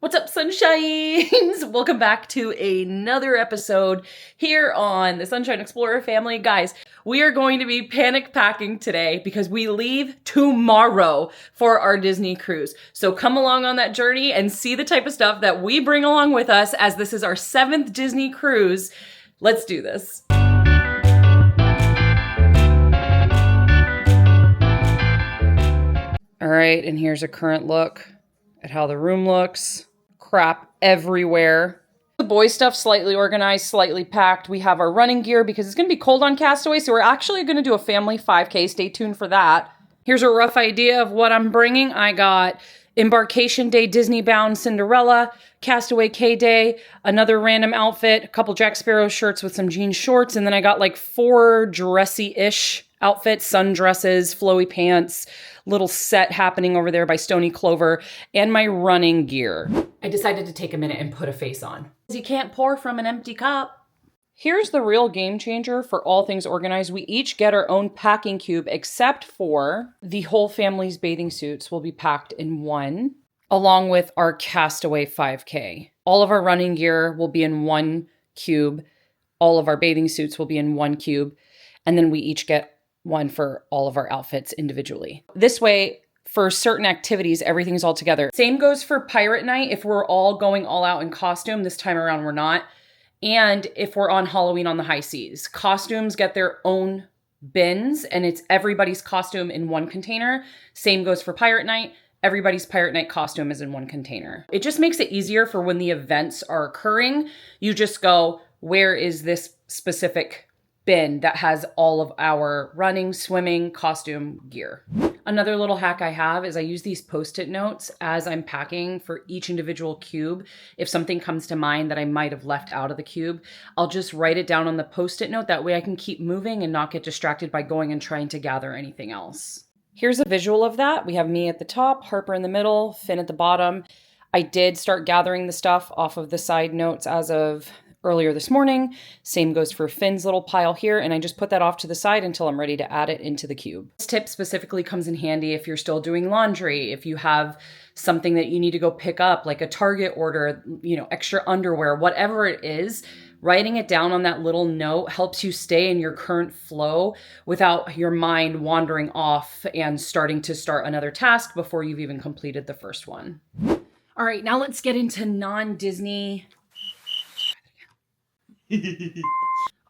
What's up, sunshines? Welcome back to another episode here on the Sunshine Explorer family. Guys, we are going to be panic packing today because we leave tomorrow for our Disney cruise. So come along on that journey and see the type of stuff that we bring along with us, as this is our 7th Disney cruise. Let's do this. All right, and here's a current look at how the room looks. Crap everywhere. The boys' stuff slightly organized, slightly packed. We have our running gear because it's going to be cold on Castaway, so we're actually going to do a family 5K. Stay tuned for that. Here's a rough idea of what I'm bringing. I got Embarkation Day Disney Bound Cinderella, Castaway Cay Day, another random outfit, a couple Jack Sparrow shirts with some jean shorts, and then I got like 4 dressy-ish outfits, sundresses, flowy pants, little set happening over there by Stony Clover, and my running gear. I decided to take a minute and put a face on. You can't pour from an empty cup. Here's the real game changer for all things organized. We each get our own packing cube, except for the whole family's bathing suits will be packed in one, along with our Castaway 5K. All of our running gear will be in one cube. All of our bathing suits will be in one cube. And then we each get one for all of our outfits individually. This way, for certain activities, everything's all together. Same goes for Pirate Night. If we're all going all out in costume, this time around we're not. And if we're on Halloween on the high seas, costumes get their own bins and it's everybody's costume in one container. Same goes for Pirate Night. Everybody's Pirate Night costume is in one container. It just makes it easier for when the events are occurring. You just go, where is this specific bin that has all of our running, swimming, costume gear? Another little hack I have is I use these Post-it notes as I'm packing for each individual cube. If something comes to mind that I might have left out of the cube, I'll just write it down on the Post-it note. That way I can keep moving and not get distracted by going and trying to gather anything else. Here's a visual of that. We have me at the top, Harper in the middle, Finn at the bottom. I did start gathering the stuff off of the side notes as of earlier this morning. Same goes for Finn's little pile here, and I just put that off to the side until I'm ready to add it into the cube. This tip specifically comes in handy if you're still doing laundry, if you have something that you need to go pick up, like a Target order, extra underwear, whatever it is. Writing it down on that little note helps you stay in your current flow without your mind wandering off and starting another task before you've even completed the first one. All right, now let's get into non-Disney.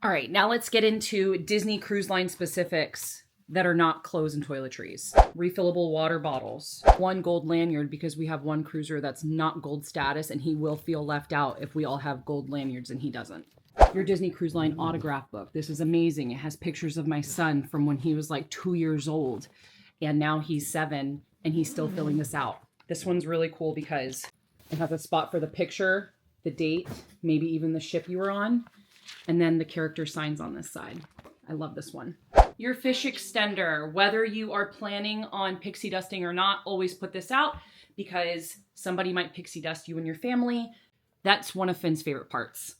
All right, now let's get into Disney Cruise Line specifics that are not clothes and toiletries. Refillable water bottles. 1 gold lanyard because we have one cruiser that's not gold status and he will feel left out if we all have gold lanyards and he doesn't. Your Disney Cruise Line autograph book. This is amazing. It has pictures of my son from when he was like 2 years old and now he's 7 and he's still filling this out. This one's really cool because it has a spot for the picture, the date, maybe even the ship you were on, and then the character signs on this side. I love this one. Your fish extender. Whether you are planning on pixie dusting or not, always put this out because somebody might pixie dust you and your family. That's one of Finn's favorite parts.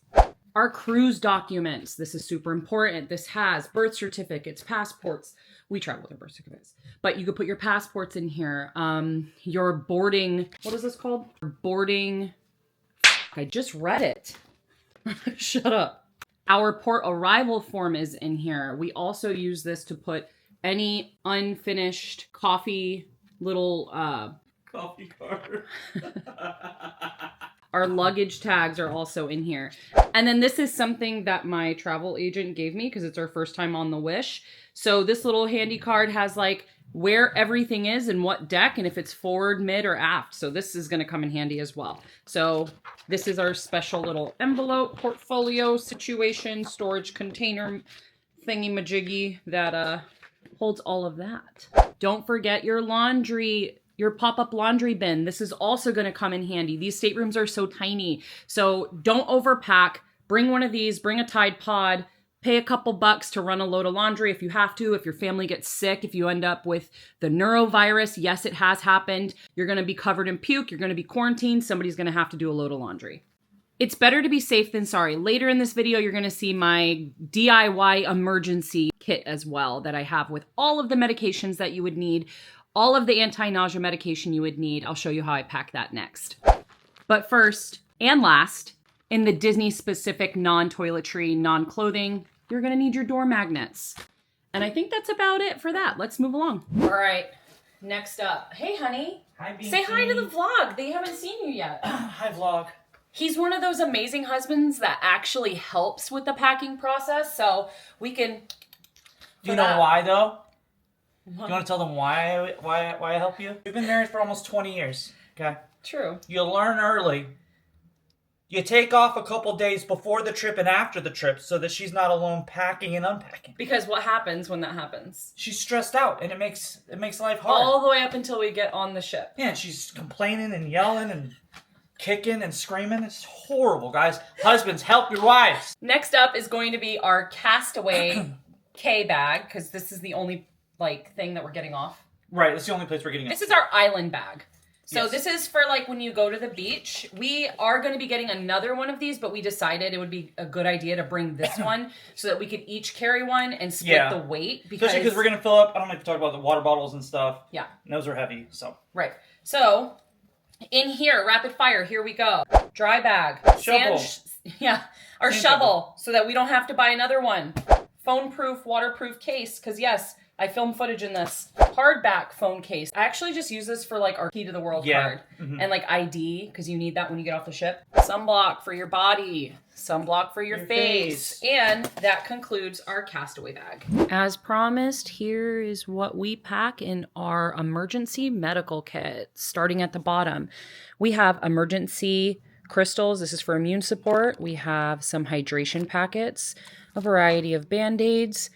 Our cruise documents. This is super important. This has birth certificates, passports. We travel with our birth certificates, but you could put your passports in here. Your boarding, what is this called? Boarding, I just read it. Shut up. Our port arrival form is in here. We also use this to put any unfinished coffee little coffee card. Our luggage tags are also in here. And then this is something that my travel agent gave me because it's our first time on the Wish. So this little handy card has like where everything is and what deck and if it's forward, mid, or aft. So this is going to come in handy as well. So this is our special little envelope portfolio situation, storage container thingy-majiggy that holds all of that. Don't forget your laundry, your pop-up laundry bin. This is also going to come in handy. These staterooms are so tiny. So don't overpack. Bring one of these, bring a Tide Pod. Pay a couple bucks to run a load of laundry if you have to, if your family gets sick, if you end up with the neurovirus. Yes, it has happened. You're going to be covered in puke. You're going to be quarantined. Somebody's going to have to do a load of laundry. It's better to be safe than sorry. Later in this video, you're going to see my DIY emergency kit as well that I have with all of the medications that you would need, all of the anti-nausea medication you would need. I'll show you how I pack that next. But first and last, in the Disney-specific non-toiletry, non-clothing, you're gonna need your door magnets. And I think that's about it for that. Let's move along. All right, next up. Hey, honey. Hi, Binky. Say hi to the vlog. They haven't seen you yet. Hi, vlog. He's one of those amazing husbands that actually helps with the packing process, so we can... Do you know why, though? Do you want to tell them why I help you? We've been married for almost 20 years, okay? True. You learn early. You take off a couple days before the trip and after the trip so that she's not alone packing and unpacking. Because what happens when that happens? She's stressed out and it makes life hard. All the way up until we get on the ship. Yeah, and she's complaining and yelling and kicking and screaming. It's horrible, guys. Husbands, help your wives. Next up is going to be our Castaway Cay bag, because this is the only thing that we're getting off. Right, that's the only place we're getting off. This is our island bag. So Yes. This is for when you go to the beach. We are going to be getting another one of these, but we decided it would be a good idea to bring this one so that we could each carry one and split the weight. Especially because we're going to fill up, I don't know if you talk about the water bottles and stuff. Yeah. And those are heavy, so. Right. So, in here, rapid fire, here we go. Dry bag. Shovel. Our shovel, so that we don't have to buy another one. Phone-proof, waterproof case, because yes, I filmed footage in this. Hardback phone case. I actually just use this for our key to the world card. Mm-hmm. And ID, because you need that when you get off the ship. Sunblock for your body. Sunblock for your face. And that concludes our Castaway bag. As promised, here is what we pack in our emergency medical kit. Starting at the bottom, we have emergency crystals. This is for immune support. We have some hydration packets, a variety of Band-Aids.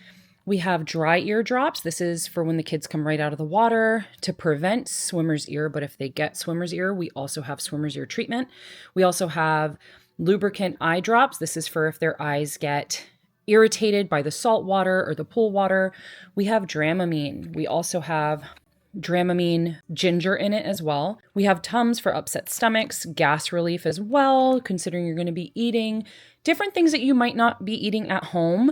We have dry ear drops. This is for when the kids come right out of the water to prevent swimmer's ear. But if they get swimmer's ear, we also have swimmer's ear treatment. We also have lubricant eye drops. This is for if their eyes get irritated by the salt water or the pool water. We have Dramamine. We also have Dramamine ginger in it as well. We have Tums for upset stomachs, gas relief as well, considering you're going to be eating different things that you might not be eating at home.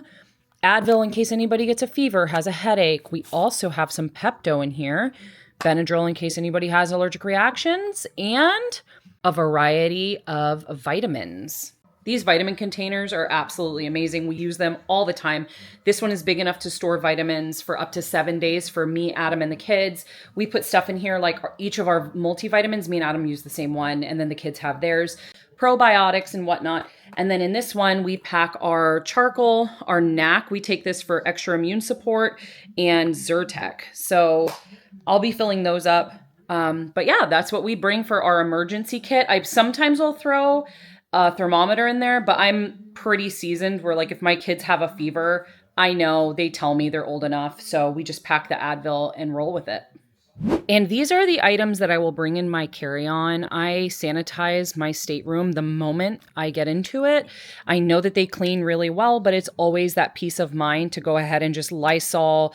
Advil in case anybody gets a fever, has a headache. We also have some Pepto in here. Benadryl in case anybody has allergic reactions. And a variety of vitamins. These vitamin containers are absolutely amazing. We use them all the time. This one is big enough to store vitamins for up to 7 days for me, Adam, and the kids. We put stuff in here each of our multivitamins. Me and Adam use the same one, and then the kids have theirs. Probiotics and whatnot. And then in this one, we pack our charcoal, our NAC. We take this for extra immune support, and Zyrtec. So I'll be filling those up. But yeah, that's what we bring for our emergency kit. I sometimes will throw a thermometer in there, but I'm pretty seasoned where if my kids have a fever, I know they tell me they're old enough. So we just pack the Advil and roll with it. And these are the items that I will bring in my carry-on. I sanitize my stateroom the moment I get into it. I know that they clean really well, but it's always that peace of mind to go ahead and just Lysol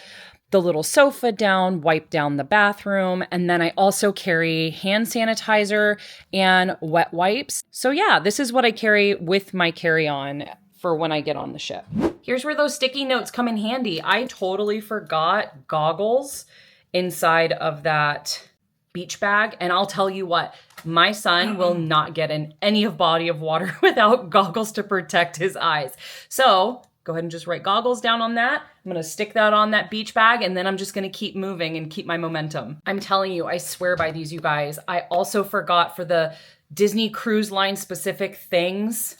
the little sofa down, wipe down the bathroom, and then I also carry hand sanitizer and wet wipes. So yeah, this is what I carry with my carry-on for when I get on the ship. Here's where those sticky notes come in handy. I totally forgot goggles inside of that beach bag. And I'll tell you what, my son will not get in any body of water without goggles to protect his eyes. So go ahead and just write goggles down on that. I'm going to stick that on that beach bag, and then I'm just going to keep moving and keep my momentum. I'm telling you, I swear by these, you guys. I also forgot for the Disney Cruise Line specific things,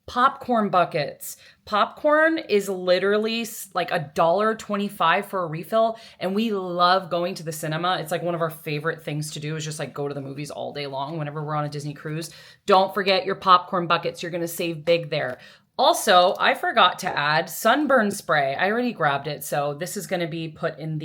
popcorn buckets. Popcorn is literally $1.25 for a refill, and we love going to the cinema. It's one of our favorite things to do is just go to the movies all day long whenever we're on a Disney cruise. Don't forget your popcorn buckets. You're going to save big there. Also, I forgot to add sunburn spray. I already grabbed it, so this is going to be put in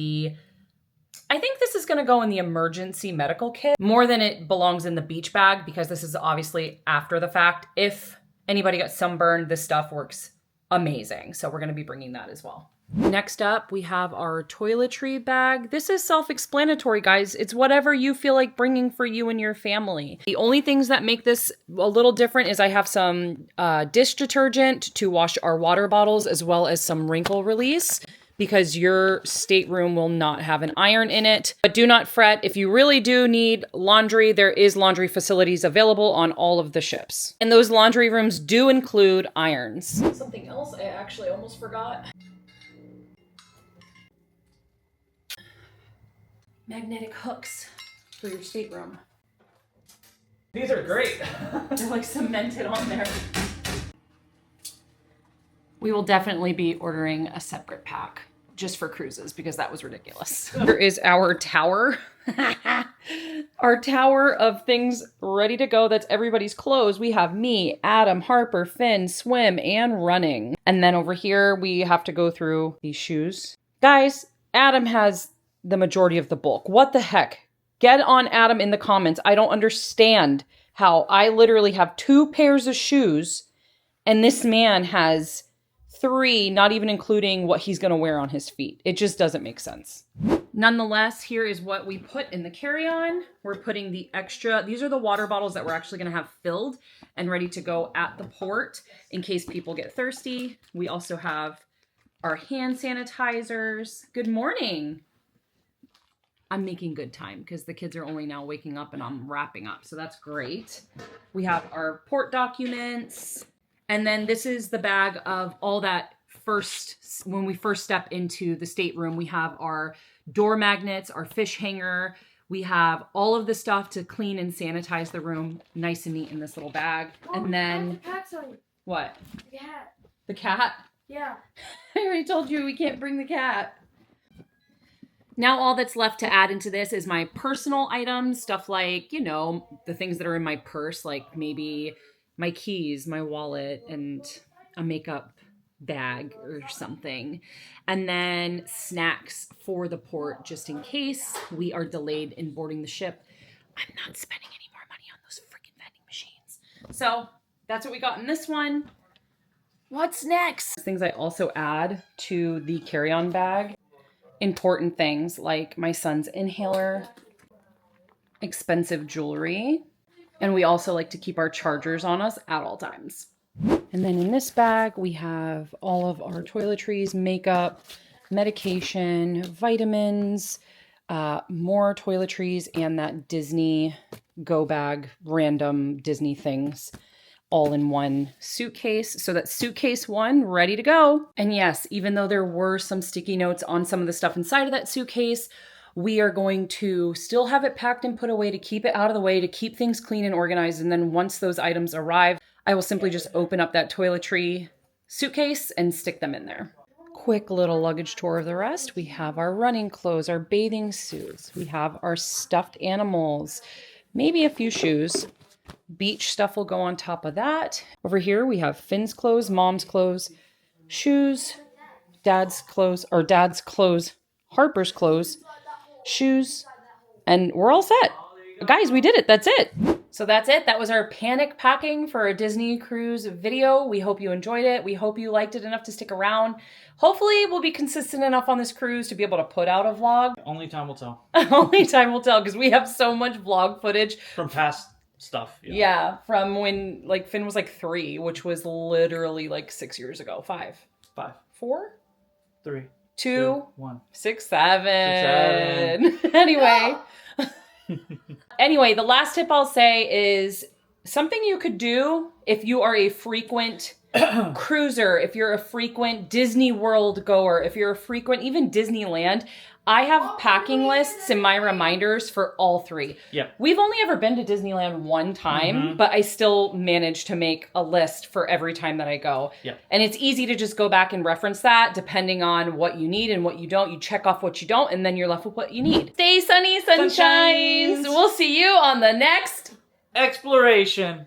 I think this is going to go in the emergency medical kit more than it belongs in the beach bag, because this is obviously after the fact. If anybody got sunburned, this stuff works amazing. So we're going to be bringing that as well. Next up, we have our toiletry bag. This is self-explanatory, guys. It's whatever you feel like bringing for you and your family. The only things that make this a little different is I have some dish detergent to wash our water bottles, as well as some wrinkle release. because your stateroom will not have an iron in it. But do not fret. If you really do need laundry, there is laundry facilities available on all of the ships. And those laundry rooms do include irons. Something else I actually almost forgot. Magnetic hooks for your stateroom. These are great. They're like cemented on there. We will definitely be ordering a separate pack just for cruises because that was ridiculous. Here is our tower. Our tower of things ready to go. That's everybody's clothes. We have me, Adam, Harper, Finn, swim, and running. And then over here, we have to go through these shoes. Guys, Adam has the majority of the bulk. What the heck? Get on Adam in the comments. I don't understand how I literally have 2 pairs of shoes and this man has 3, not even including what he's going to wear on his feet. It just doesn't make sense. Nonetheless, here is what we put in the carry-on. We're putting the extra, these are the water bottles that we're actually going to have filled and ready to go at the port in case people get thirsty. We also have our hand sanitizers. Good morning. I'm making good time because the kids are only now waking up and I'm wrapping up. So that's great. We have our port documents. And then this is the bag of all that first, when we first step into the stateroom, we have our door magnets, our fish hanger. We have all of the stuff to clean and sanitize the room nice and neat in this little bag. Oh, and then, what? The cat. The cat? Yeah. I already told you we can't bring the cat. Now all that's left to add into this is my personal items, stuff like, you know, the things that are in my purse, like maybe my keys, my wallet, and a makeup bag or something. And then snacks for the port just in case we are delayed in boarding the ship. I'm not spending any more money on those freaking vending machines. So that's what we got in this one. What's next? Things I also add to the carry-on bag. Important things like my son's inhaler, expensive jewelry, and we also like to keep our chargers on us at all times. And then in this bag, we have all of our toiletries, makeup, medication, vitamins, more toiletries, and that Disney go bag, random Disney things, all in one suitcase. So that's suitcase 1 ready to go. And yes, even though there were some sticky notes on some of the stuff inside of that suitcase, we are going to still have it packed and put away to keep it out of the way, to keep things clean and organized. And then once those items arrive, I will simply just open up that toiletry suitcase and stick them in there. Quick little luggage tour of the rest. We have our running clothes, our bathing suits. We have our stuffed animals, maybe a few shoes. Beach stuff will go on top of that. Over here, we have Finn's clothes, Mom's clothes, shoes, Dad's clothes, Harper's clothes, shoes, and we're all set. Guys, we did it. That's it. So that's it. That was our panic packing for a Disney cruise video. We hope you enjoyed it. We hope you liked it enough to stick around. Hopefully, we'll be consistent enough on this cruise to be able to put out a vlog. Only time will tell. Only time will tell because we have so much vlog footage. From past stuff. Yeah, from when like Finn was like 3, which was literally like 6 years ago. 5. 4, 3, 2, 1, 6, 7. Anyway. Anyway, the last tip I'll say is something you could do if you are a frequent cruiser, if you're a frequent Disney World goer, if you're a frequent even Disneyland. I have packing lists in my reminders for all 3. Yeah. We've only ever been to Disneyland one time, but I still manage to make a list for every time that I go. Yeah. And it's easy to just go back and reference that depending on what you need and what you don't. You check off what you don't, and then you're left with what you need. Stay sunny, sunshines. We'll see you on the next exploration.